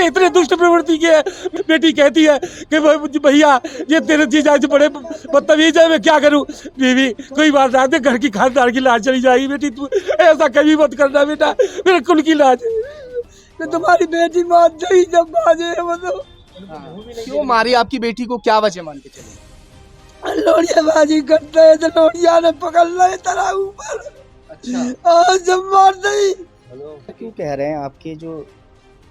ये इतने दुष्ट प्रवृत्ति के है। बेटी कहती है कि भैया ये तेरे जीजा जी बड़े बदतमीज है, मैं क्या करूं। बीवी कोई बात नहीं, घर की खानदान की लाज चली जाएगी। बेटी तू ऐसा कभी मत करना बेटा, मेरे कुल की लाज। कि तुम्हारी बेटी मार गई जब बाजे मतलब क्यों मारी आपकी बेटी को, क्या वजह मान के चले? लोड़ियाबाजी करते हैं तो लोड़िया ने पकड़ लिया तरह ऊपर। अच्छा, और जब मार दी क्यों कह रहे हैं आपके जो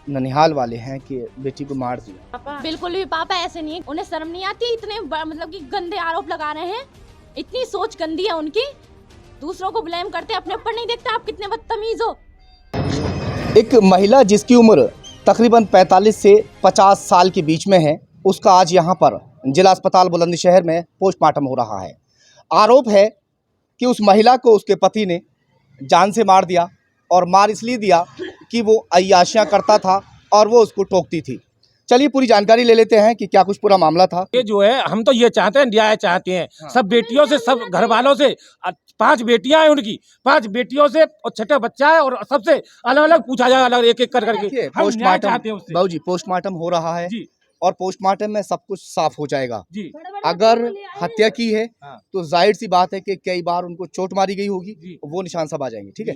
ननिहाल वाले हैं कि बेटी को मार दिया? बिल्कुल भी पापा ऐसे नहीं है, उन्हें शर्म नहीं आती, इतने मतलब कि गंदे आरोप लगा रहे हैं। इतनी सोच गंदी है उनकी, दूसरों को ब्लेम करते, अपने ऊपर नहीं देखते। आप कितने बदतमीज हो। एक महिला जिसकी उम्र तकरीबन 45 से 50 साल के बीच में है, उसका आज यहाँ पर जिला अस्पताल बुलंदशहर में पोस्टमार्टम हो रहा है। आरोप है कि उस महिला को उसके पति ने जान से मार दिया, और मार इसलिए दिया कि वो अय्याशियाँ करता था और वो उसको टोकती थी। चलिए पूरी जानकारी ले लेते हैं कि क्या कुछ पूरा मामला था। ये जो है, हम तो ये चाहते हैं, न्याय चाहते हैं। सब बेटियों से, सब घर वालों से, 5 बेटियां हैं उनकी, 5 बेटियों से और छठा बच्चा है, और सबसे अलग अलग पूछा जाए, अलग एक एक कर करके। हम न्याय चाहते हैं उससे। बाबू जी, पोस्टमार्टम हो रहा है जी और पोस्टमार्टम में सब कुछ साफ हो जाएगा। जी अगर हत्या की है हाँ। तो जाहिर सी बात है कि कई बार उनको चोट मारी गई होगी, जी। वो निशान सब आ जाएंगे, ठीक है।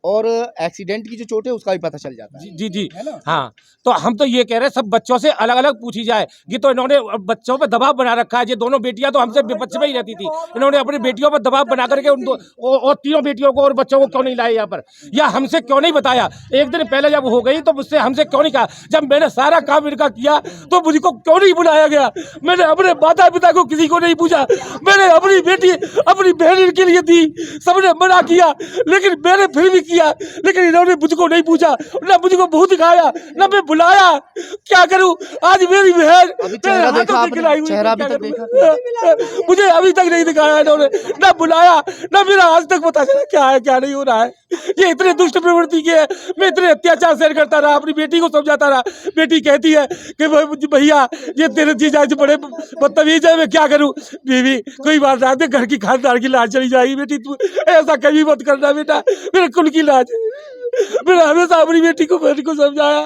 और एक्सीडेंट की जो चोट है उसका भी पता चल जाता है। जी जी है ना? हाँ, तो हम तो ये कह रहे हैं सब बच्चों से अलग अलग पूछी जाए। ये तो इन्होंने बच्चों पे दबाव बना रखा है। ये दोनों बेटियां तो हमसे बच्चे में ही रहती थी, इन्होंने अपनी बेटियों पर दबाव बना करके उन और तीनों बेटियों को और बच्चों को क्यों नहीं लाए यहाँ पर, या हमसे क्यों नहीं बताया। एक दिन पहले जब हो गई तो मुझसे हमसे क्यों नहीं कहा। जब मैंने सारा काम इनका किया तो मुझको क्यों नहीं बुलाया गया। मैंने अपने माता पिता को किसी को नहीं पूछा। मैंने अपनी बेटी अपनी बहन के लिए दी, सबने मना किया, लेकिन मैंने फिर भी किया। लेकिन इन्होंने मुझको नहीं पूछा, ना मुझको मुंह दिखाया, ना मैं बुलाया। क्या करूं। आज मेरी बहन अभी चेहरा देखा आपने? चेहरा अभी तक देखा? मुझे अभी तक नहीं दिखाया इन्होंने, ना बुलाया, ना मेरा आज तक पता चला क्या है क्या नहीं हो रहा है। ये इतने दुष्ट प्रवृत्ति के है। मैं इतने अत्याचार सहन करता रहा, अपनी बेटी को समझाता रहा। बेटी कहती है कि भैया ये तेरे जीजा जी बड़े बदतमीज है, मैं क्या करूं। बीवी कोई बात नहीं, घर की खानदान की लाज चली जाएगी। बेटी तू ऐसा कभी मत करना बेटा, मेरे कुल की लाज। मैंने हमेशा अपनी बेटी को समझाया,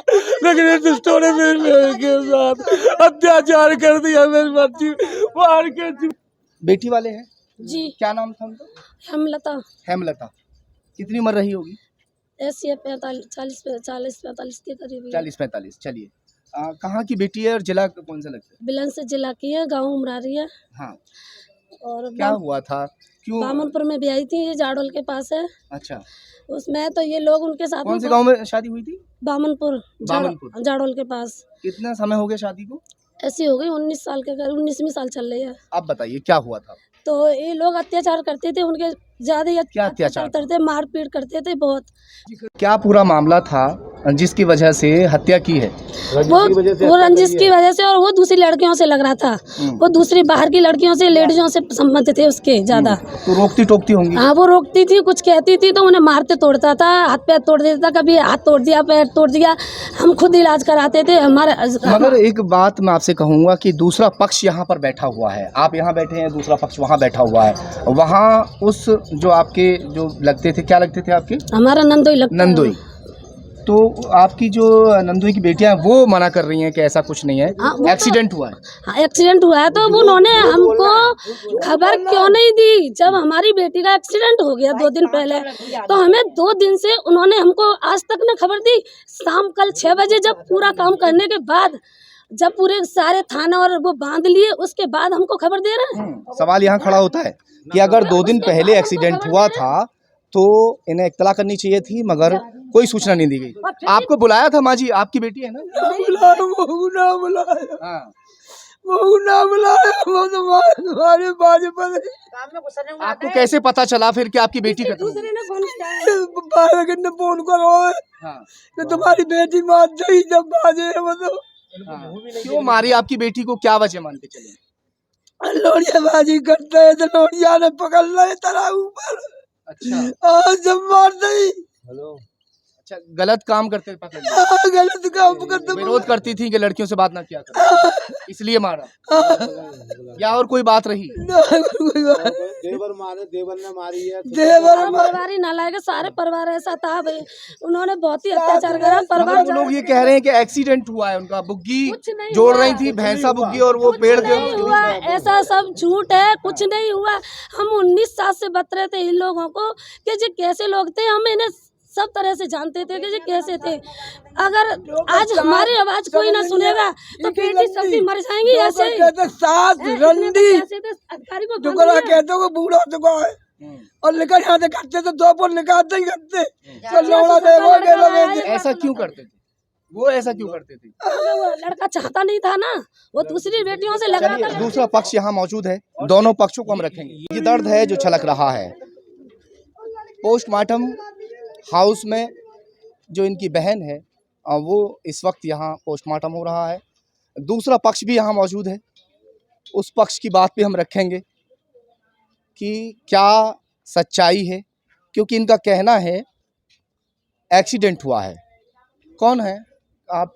लेकिन इन दुष्टों ने मेरे के साथ अत्याचार कर दिया। मेरी मर्जी मार के। बेटी वाले हैं जी, क्या नाम था उनका? हेमलता। हेमलता। कितनी उम्र रही होगी? ऐसी है 40-45 के करीब। 40-45। चलिए, कहाँ की बेटी है और जिला कौन सा लगता है? बिलन से जिला की है, गाँव उमरारी है। हाँ, और क्या हुआ था, क्यों? बामनपुर में भी आई थी, ये जाडोल के पास है। अच्छा, उसमें तो ये लोग उनके साथ कौन से गांव में शादी हुई थी? बामनपुर, बामनपुर। जाडोल के पास। कितना समय हो गया शादी को? ऐसी हो गई 19 साल के, 19वीं साल चल रही है। आप बताइए क्या हुआ था? तो ये लोग अत्याचार करते थे, उनके ज्यादा ही क्या अत्याचार करते थे, मारपीट करते थे बहुत। क्या पूरा मामला था जिसकी वजह से हत्या की है? वो रंजिश की वजह से, और वो दूसरी लड़कियों से लग रहा था। वो दूसरी बाहर की लड़कियों से, लेडीजों से संबंध थे उसके ज्यादा। तो रोकती टोकती होंगी? हाँ, वो रोकती थी, कुछ कहती थी तो उन्हें मारते तोड़ता था, हाथ पैर तोड़ देता था, कभी हाथ तोड़ दिया, पैर तोड़ दिया। हम खुद इलाज कराते थे हमारे। मगर एक बात मैं आपसे कहूँगा कि दूसरा पक्ष यहाँ पर बैठा हुआ है, आप यहाँ बैठे हैं, दूसरा पक्ष वहाँ बैठा हुआ है। वहाँ उस जो आपके जो लगते थे, क्या लगते थे आपके? हमारा नंदोई लगता है। नंदोई। तो आपकी जो नंदोई की बेटियां हैं वो मना कर रही हैं कि ऐसा कुछ नहीं है, एक्सीडेंट हुआ है। हाँ, एक्सीडेंट हुआ है। तो उन्होंने हमको खबर क्यों नहीं दी? जब हमारी बेटी का एक्सीडेंट हो गया 2 दिन पहले, तो हमें 2 दिन से उन्होंने हमको आज तक न खबर दी। शाम कल 6 बजे जब पूरा काम करने के बाद, जब पूरे सारे थाना और वो बांध लिए, उसके बाद हमको खबर दे रहे हैं। सवाल यहाँ खड़ा होता है कि अगर 2 दिन पहले एक्सीडेंट हुआ था तो इन्हें इत्तला करनी चाहिए थी, मगर कोई सूचना नहीं दी गई। आपको बुलाया था? माँ जी, आपकी बेटी है ना? हमारे बाजू पर आपको कैसे पता चला फिर कि आपकी बेटी खत्म हो गई? ने फोन करो हाँ। कि तुम्हारी बेटी मार गई जब बाजे मतलब हाँ। क्यों मारी आपकी बेटी को, क्या वजह मान के चले? लोड़ियाबाजी करते हैं तो लोड़िया ने पकड़ लिया तरह ऊपर। अच्छा, और जब मार दी अच्छा, गलत काम करते पकड़ लिया। हाँ, गलत काम करते विरोध करती थी कि लड़कियों से बात ना किया कर, इसलिए मारा, या और कोई बात रही? देवर ने मारी है। परिवार ही नालायक है, सारे परिवार ऐसा था भाई, उन्होंने बहुत ही अत्याचार करा। परिवार मतलब लोग ये कह रहे हैं कि एक्सीडेंट हुआ है उनका, बुग्गी कुछ नहीं जोड़ हुआ। रही थी, भैंसा बुग्गी, और वो पेड़ के नहीं हुआ, ऐसा सब झूठ है, कुछ नहीं हुआ। हम 19 साल से बता रहे थे इन लोगों को कि ये कैसे लोग थे, हम इन्हें सब तरह से जानते थे कि ये कैसे थे। अगर आज हमारी आवाज कोई ना सुनेगा तो बेटी सबकी मर जाएंगी ऐसे ही। सास इतने रंडी पैसे थे अधिकारी को टुकड़ा कहते हो बूढ़ा हो चुका है और निकल यहाँ से करते तो 2 फुट निकालते ही करते तो लौड़ा देखो के लगे। ऐसा क्यों करते थे वो, ऐसा क्यों करते थे? वो लड़का चाहता नहीं था ना, वो दूसरी बेटियों से लगा चलिए, दूसरा पक्ष यहाँ मौजूद है, दोनों पक्षों को हम रखेंगे। ये दर्द है जो छलक रहा है। पोस्टमार्टम हाउस में जो इनकी बहन है वो इस वक्त यहाँ पोस्टमार्टम हो रहा है। दूसरा पक्ष भी यहाँ मौजूद है, उस पक्ष की बात भी हम रखेंगे कि क्या सच्चाई है, क्योंकि इनका कहना है एक्सीडेंट हुआ है। कौन है आप?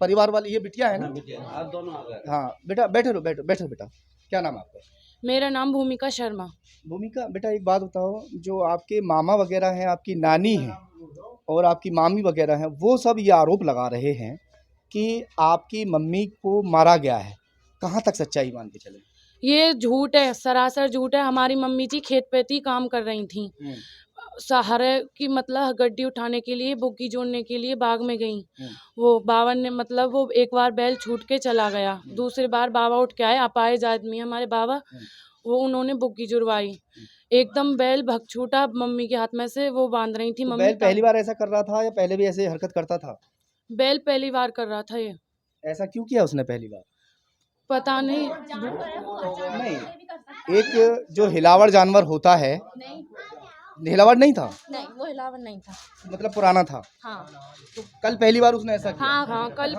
परिवार वाले, ये बिटिया है ना? आप दोनों आ गए। हाँ बेटा, बैठो बेटा। क्या नाम है आपका? मेरा नाम भूमिका शर्मा। भूमिका बेटा, एक बात बताओ, जो आपके मामा वगैरह हैं, आपकी नानी हैं और आपकी मामी वगैरह हैं, वो सब ये आरोप लगा रहे हैं कि आपकी मम्मी को मारा गया है। कहाँ तक सच्चाई मान के चले? ये झूठ है, सरासर झूठ है। हमारी मम्मी जी खेत पे थी, काम कर रही थी। सहारे की मतलब गड्डी उठाने के लिए, बुग्गी जोड़ने के लिए बाग में गई। वो बावन ने मतलब वो एक बार बैल छूट के चला गया, दूसरी बार बाबा उठ के आए, अपाहिज आदमी हमारे बाबा, वो उन्होंने बुग्गी जुड़वाई। एकदम बैल भग छूटा मम्मी के हाथ में से, वो बांध रही थी। तो मम्मी बैल पहली बार ऐसा कर रहा था या पहले भी ऐसे हरकत करता था? बैल पहली बार कर रहा था। ये ऐसा क्यों किया उसने पहली बार? पता नहीं। नहीं, एक जो हिलावड़ जानवर होता है, हिलावड़ नहीं था? नहीं, वो हिलावर नहीं था। मतलब पुराना था। हाँ तो कल पहली बार उसने ऐसा किया? हाँ, कल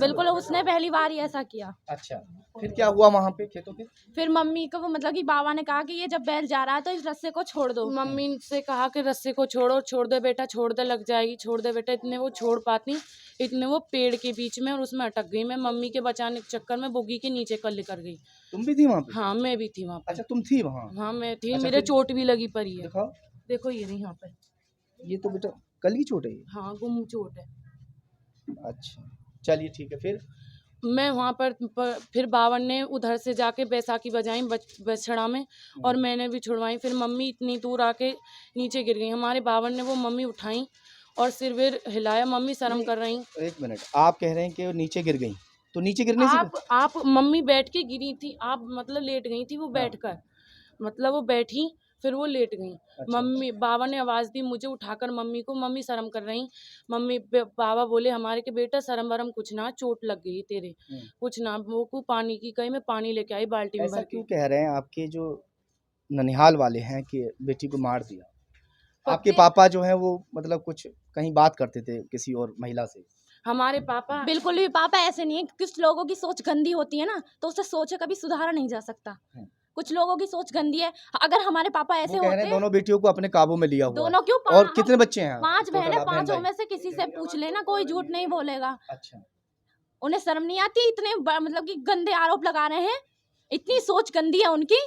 बिल्कुल, उसने पहली बार ही ऐसा किया। अच्छा, फिर क्या हुआ वहाँ पे खेतों के? फिर मम्मी को वो मतलब कि बाबा ने कहा कि ये जब बैल जा रहा है तो इस रस्से को छोड़ दो। मम्मी से कहा कि रस्से को छोड़ो, छोड़ दे बेटा, छोड़ दे, लग जाएगी, छोड़ दे बेटा। इतने वो छोड़ पाती, इतने वो पेड़ के बीच में और उसमें अटक गई। मैं मम्मी के बचाने के चक्कर में बुग्गी के नीचे कल कर गई। तुम भी थी वहाँ पे? हाँ, मैं भी थी वहाँ पे। अच्छा, तुम थी वहाँ? हाँ, मैं थी। अच्छा, मेरे फिर- चोट भी लगी पड़ी है। दिखाओ। देखो ये रही यहाँ पे। ये तो बेटा कल की चोट है ये? हाँ, गुम चोट है। अच्छा, चलिए ठीक है। फिर मैं वहाँ पर फिर बावन ने उधर से जाके बैसाखी बजाई बछड़ा में, और मैंने भी छुड़वाई। फिर मम्मी इतनी दूर आके नीचे गिर गई। हमारे बावन ने वो मम्मी उठाई और सिर विर हिलाया। मम्मी शर्म कर रही। एक मिनट, आप कह रहे हैं कि वो नीचे गिर गई, तो नीचे गिरने से आप मम्मी बैठ के गिरी थी, आप मतलब लेट गई थी। वो बैठकर मतलब वो बैठी, फिर वो लेट गई। अच्छा। मम्मी बाबा ने आवाज़ दी मुझे उठाकर मम्मी को। मम्मी शर्म कर रही। मम्मी बाबा बोले हमारे के बेटा शर्म वरम कुछ ना, चोट लग गई तेरे, कुछ ना। वो को पानी की कही, मैं पानी लेके आई बाल्टी में ऐसा भर के। क्यों कह रहे हैं आपके जो ननिहाल वाले हैं कि बेटी को मार दिया? आपके पापा जो हैं वो मतलब कुछ कहीं बात करते थे किसी और महिला से? हमारे पापा बिल्कुल भी पापा ऐसे नहीं है। कुछ लोगों की सोच गंदी होती है ना, तो उससे सोच कभी सुधारा नहीं जा सकता। कुछ लोगों की सोच गंदी है। अगर हमारे पापा ऐसे वो कह रहे हैं होते, दोनों बेटियों को अपने काबू में लिया हुआ है। दोनों क्यों? और कितने बच्चे हैं? 5 बहन है, टोटल 5 भाई? में से किसी से पूछ लेना, कोई झूठ नहीं बोलेगा। अच्छा, उन्हें शर्म नहीं आती? इतने मतलब कि गंदे आरोप लगा रहे हैं, इतनी सोच गंदी है उनकी।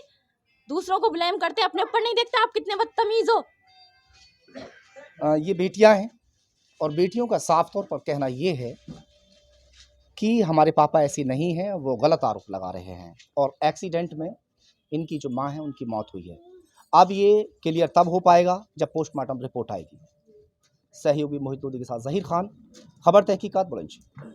दूसरों को ब्लेम करते, अपने ऊपर नहीं देखते। आप कितने बदतमीज हो। ये बेटियां हैं और बेटियों का साफ तौर पर कहना ये है कि हमारे पापा ऐसे नहीं हैं, वो गलत आरोप लगा रहे हैं और एक्सीडेंट में इनकी जो माँ है उनकी मौत हुई है। अब ये क्लियर तब हो पाएगा जब पोस्टमार्टम रिपोर्ट आएगी। सहयोगी मोहित लोधी के साथ जहीर खान, खबर तहकीकात बुलंदशहर।